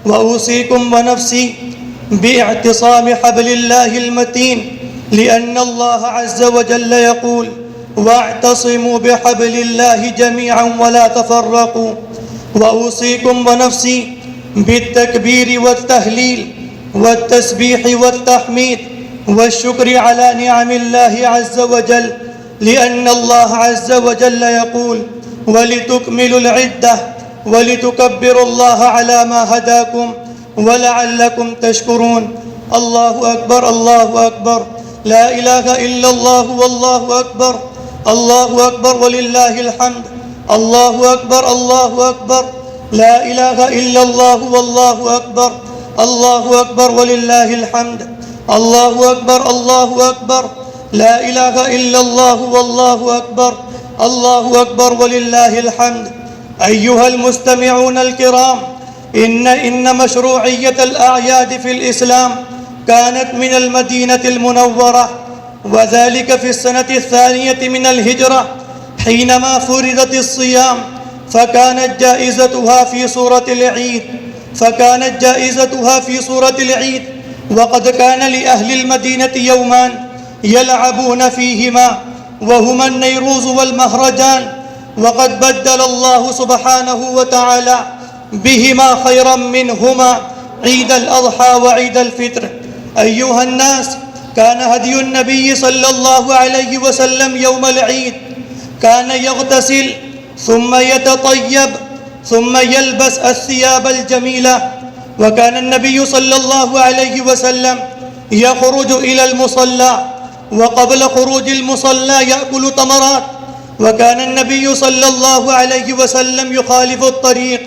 وأوصيكم ونفسي باعتصام حبل الله المتين لأن الله عز وجل يقول واعتصموا بحبل الله جميعا ولا تفرقوا وأوصيكم ونفسي بالتكبير والتهليل والتسبيح والتحميد والشكر على نعم الله عز وجل لأن الله عز وجل يقول ولتكملوا العدة ولتكبروا الله على ما هداكم ولعلكم تشكرون الله أكبر الله أكبر لا إله إلا الله والله أكبر الله أكبر ولله الحمد الله أكبر الله أكبر لا إله إلا الله والله أكبر الله أكبر ولله الحمد الله أكبر الله أكبر لا إله إلا الله والله أكبر الله أكبر ولله الحمد أيها المستمعون الكرام إن مشروعية الأعياد في الإسلام كانت من المدينة المنورة وذلك في السنة 2 من الهجرة حينما فرضت الصيام فكانت جائزتها في صورة العيد وقد كان لأهل المدينة يومان يلعبون فيهما وهما النيروز والمهرجان وقد بدل الله سبحانه وتعالى بهما خيرا منهما عيد الأضحى وعيد الفطر. أيها الناس كان هدي النبي صلى الله عليه وسلم يوم العيد كان يغتسل ثم يتطيب ثم يلبس الثياب الجميلة وكان النبي صلى الله عليه وسلم يخرج إلى المصلى وقبل خروج المصلى يأكل تمرات وكان النبي صلى الله عليه وسلم يخالف الطريق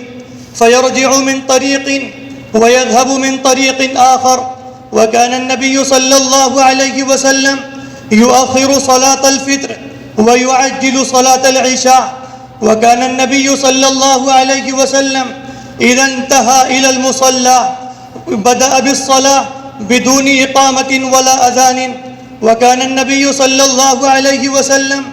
فيرجع من طريق ويذهب من طريق آخر وكان النبي صلى الله عليه وسلم يؤخر صلاة الفطر ويعجل صلاة العشاء وكان النبي صلى الله عليه وسلم إذا انتهى إلى المصلى بدأ بالصلاة بدون إقامة ولا أذان. وكان النبي صلى الله عليه وسلم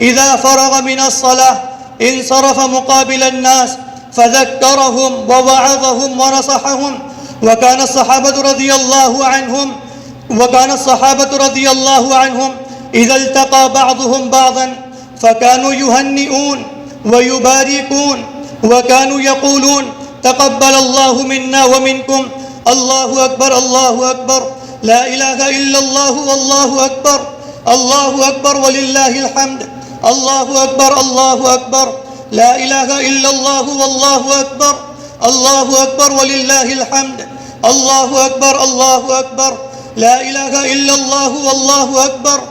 إذا فرغ من الصلاة انصرف مقابل الناس فذكرهم ووعظهم ونصحهم. وكان الصحابة رضي الله عنهم إذا التقى بعضهم بعضا فكانوا يهنئون ويباركون وكانوا يقولون تقبل الله منا ومنكم، الله أكبر الله أكبر، لا إله إلا الله والله أكبر، الله أكبر ولله الحمد، الله أكبر الله أكبر، لا إله إلا الله والله أكبر، الله أكبر ولله الحمد، الله أكبر الله أكبر، لا إله إلا الله والله أكبر،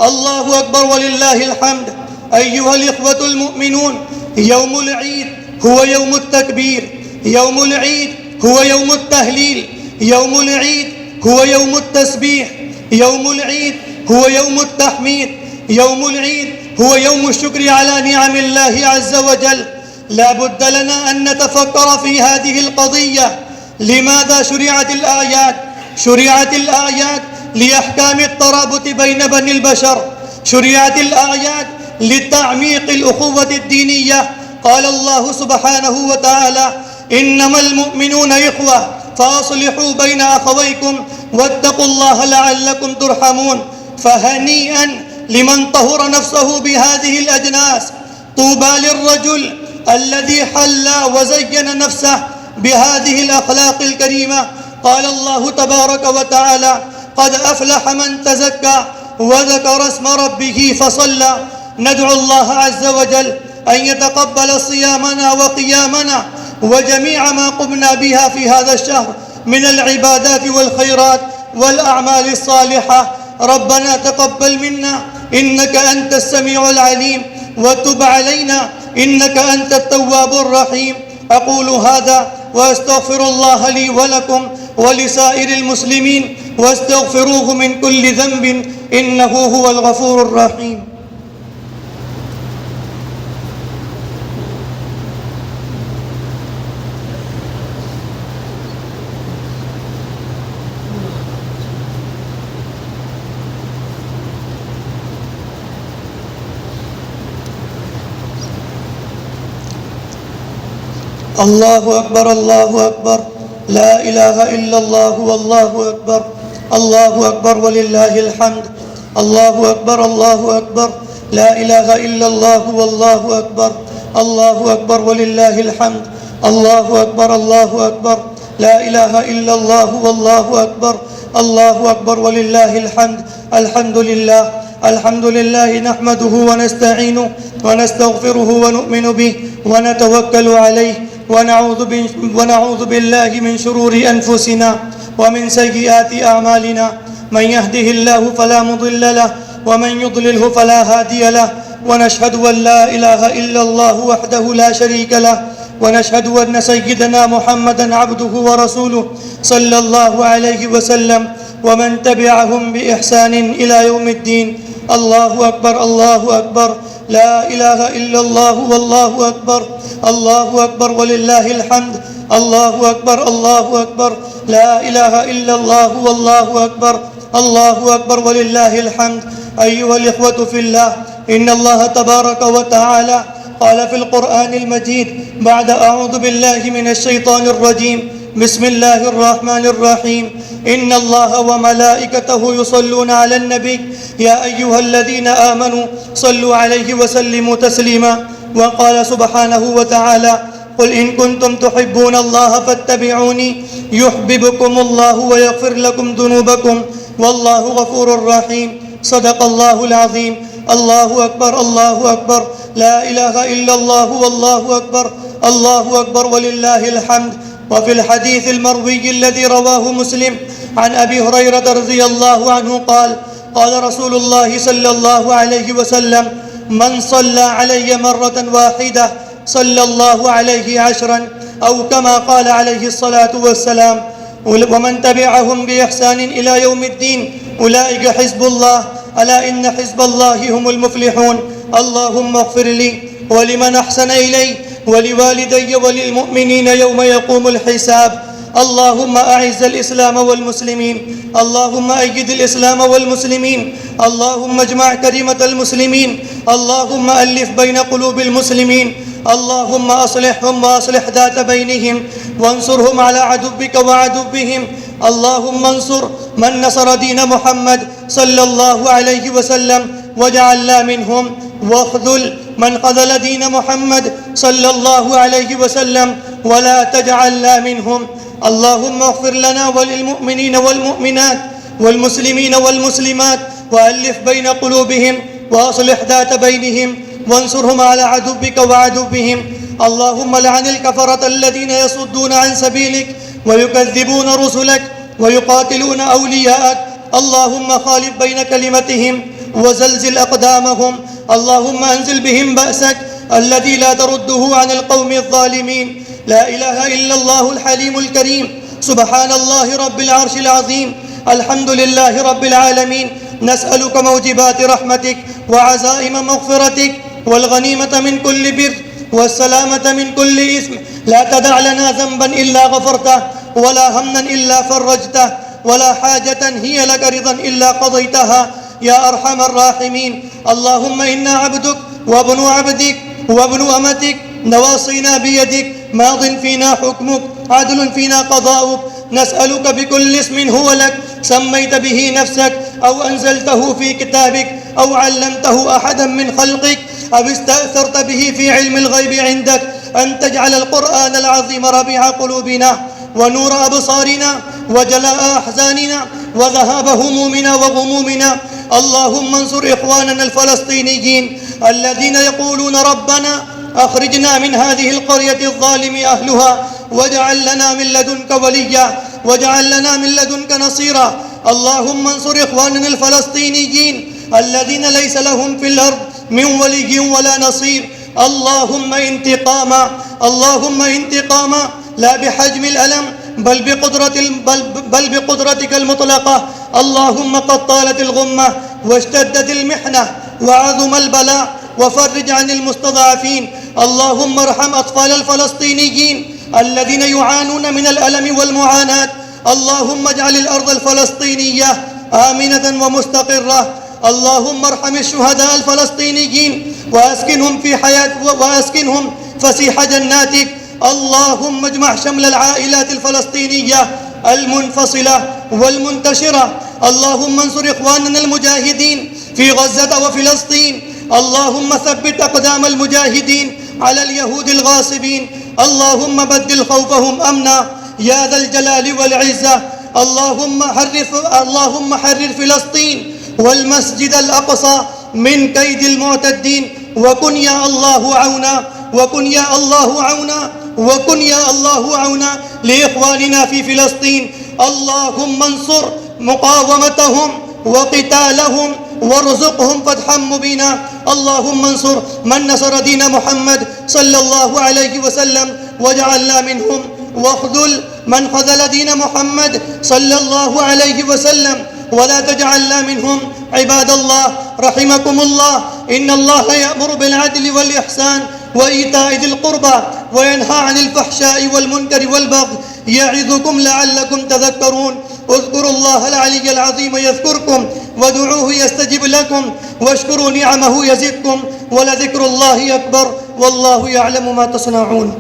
الله أكبر ولله الحمد. أيها الإخوة المؤمنون، يوم العيد هو يوم التكبير، يوم العيد هو يوم التهليل، يوم العيد هو يوم التسبيح، يوم العيد هو يوم التحميد، يوم العيد هو يوم الشكر على نعم الله عز وجل. لا بد لنا أن نتفكر في هذه القضية. لماذا شرعت الآيات؟ شرعت الآيات لأحكام الترابط بين بني البشر، شرعت الآيات لتعميق الأخوة الدينية. قال الله سبحانه وتعالى: إنما المؤمنون إخوة فأصلحوا بين أخويكم واتقوا الله لعلكم ترحمون. فهنيئا لمن طهر نفسه بهذه الأجناس، طوبى للرجل الذي حلى وزين نفسه بهذه الأخلاق الكريمة. قال الله تبارك وتعالى: قد أفلح من تزكى وذكر اسم ربه فصلى. ندعو الله عز وجل أن يتقبل صيامنا وقيامنا وجميع ما قمنا بها في هذا الشهر من العبادات والخيرات والأعمال الصالحة. ربنا تقبل منا إنك أنت السميع العليم، وتب علينا إنك أنت التواب الرحيم. أقول هذا وأستغفر الله لي ولكم ولسائر المسلمين، واستغفروه من كل ذنب إنه هو الغفور الرحيم. الله أكبر الله أكبر، لا إله إلا الله والله أكبر، الله أكبر ولله الحمد، الله أكبر الله أكبر، لا إله إلا الله والله أكبر، الله أكبر ولله الحمد، الله أكبر الله أكبر، لا إله إلا الله والله أكبر، الله أكبر ولله الحمد. الحمد لله، الحمد لله نحمده ونستعينه ونستغفره ونؤمن به ونتوكل عليه، ونعوذ بالله من شرور أنفسنا ومن سيئات أعمالنا. من يهده الله فلا مضل له ومن يضلله فلا هادي له، ونشهد أن لا إله إلا الله وحده لا شريك له، ونشهد أن سيدنا محمدا عبده ورسوله صلى الله عليه وسلم ومن تبعهم بإحسان إلى يوم الدين. الله أكبر الله أكبر، لا إله إلا الله والله أكبر، الله أكبر ولله الحمد، الله أكبر الله أكبر، لا إله إلا الله والله أكبر، الله أكبر ولله الحمد. أيها الإخوة في الله، إن الله تبارك وتعالى قال في القرآن المجيد بعد أعوذ بالله من الشيطان الرجيم: بسم الله الرحمن الرحيم، إن الله وملائكته يصلون على النبي يا أيها الذين آمنوا صلوا عليه وسلموا تسليما. وقال سبحانه وتعالى: قل إن كنتم تحبون الله فاتبعوني يحببكم الله ويغفر لكم ذنوبكم والله غفور رحيم. صدق الله العظيم. الله أكبر الله أكبر، لا إله إلا الله والله أكبر، الله أكبر ولله الحمد. وفي الحديث المروي الذي رواه مسلم عن أبي هريرة رضي الله عنه قال: قال رسول الله صلى الله عليه وسلم: من صلى علي مرة واحدة صلى الله عليه 10، أو كما قال عليه الصلاة والسلام. ومن تبعهم بإحسان إلى يوم الدين أولئك حزب الله، ألا إن حزب الله هم المفلحون. اللهم اغفر لي ولمن أحسن إلي ولوالدي وللمؤمنين يوم يقوم الحساب. اللهم أعز الإسلام والمسلمين، اللهم أيد الإسلام والمسلمين، اللهم اجمع كلمة المسلمين، اللهم ألف بين قلوب المسلمين، اللهم أصلحهم وأصلح ذات بينهم وانصرهم على عدوك وعدوهم. اللهم انصر من نصر دين محمد صلى الله عليه وسلم واجعلنا منهم، واخذل من خذل دين محمد صلى الله عليه وسلم ولا تجعلنا منهم. اللهم اغفر لنا وللمؤمنين والمؤمنات والمسلمين والمسلمات وألف بين قلوبهم وأصلح ذات بينهم وانصرهم على عدوك وعدوهم. اللهم لعن الكفرة الذين يصدون عن سبيلك ويكذبون رسلك ويقاتلون أولياءك. اللهم خالف بين كلمتهم وزلزل أقدامهم. اللهم أنزل بهم بأسك الذي لا ترده عن القوم الظالمين. لا إله إلا الله الحليم الكريم. سبحان الله رب العرش العظيم. الحمد لله رب العالمين. نسألك موجبات رحمتك وعزائم مغفرتك والغنيمة من كل بر والسلامة من كل إثم. لا تدع لنا ذنبا إلا غفرته ولا هما إلا فرجته ولا حاجة هي لك رضا إلا قضيتها يا أرحم الراحمين. اللهم إنا عبدك وابن عبدك وابن أمتك نواصينا بيدك ماض فينا حكمك عدل فينا قضاؤك. نسألك بكل اسم هو لك سميت به نفسك أو أنزلته في كتابك أو علمته أحدا من خلقك أو استأثرت به في علم الغيب عندك أن تجعل القرآن العظيم ربيع قلوبنا ونور أبصارنا وجلاء أحزاننا وذهاب همومنا وغمومنا. اللهم انصر إخواننا الفلسطينيين الذين يقولون ربنا أخرجنا من هذه القرية الظالم أهلها واجعل لنا من لدنك وليا واجعل لنا من لدنك نصيرا. اللهم انصر إخواننا الفلسطينيين الذين ليس لهم في الأرض من ولي ولا نصير. اللهم انتقاما، اللهم انتقاما لا بحجم الألم بل بقدرتك المطلقة. اللهم قد طالت الغمة واشتدت المحنة وعظم البلاء وفرج عن المستضعفين. اللهم ارحم أطفال الفلسطينيين الذين يعانون من الألم والمعاناة. اللهم اجعل الأرض الفلسطينية آمنة ومستقرة. اللهم ارحم الشهداء الفلسطينيين وأسكنهم فسيح جناتك. اللهم اجمع شمل العائلات الفلسطينية المنفصلة والمنتشرة. اللهم انصر إخواننا المجاهدين في غزة وفلسطين. اللهم ثبت أقدام المجاهدين على اليهود الغاصبين. اللهم بدل خوفهم أمنا يا ذا الجلال والعزة. اللهم حرر فلسطين والمسجد الأقصى من كيد المعتدين. وكن يا الله عونا، وكن يا الله عونا، وكن يا الله عونا لإخواننا في فلسطين. اللهم انصر مقاومتهم وقتالهم وارزقهم فتحا مبينا. اللهم انصر من نصر دين محمد صلى الله عليه وسلم واجعلنا منهم، واخذل من خذل دين محمد صلى الله عليه وسلم ولا تجعلنا منهم. عباد الله رحمكم الله، إن الله يأمر بالعدل والإحسان وإيتاء ذي القربى وينهى عن الفحشاء والمنكر والبغي يعظكم لعلكم تذكرون. اذكروا الله العلي العظيم يذكركم وادعوه يستجب لكم واشكروا نعمه يزدكم ولذكر الله أكبر والله يعلم ما تصنعون.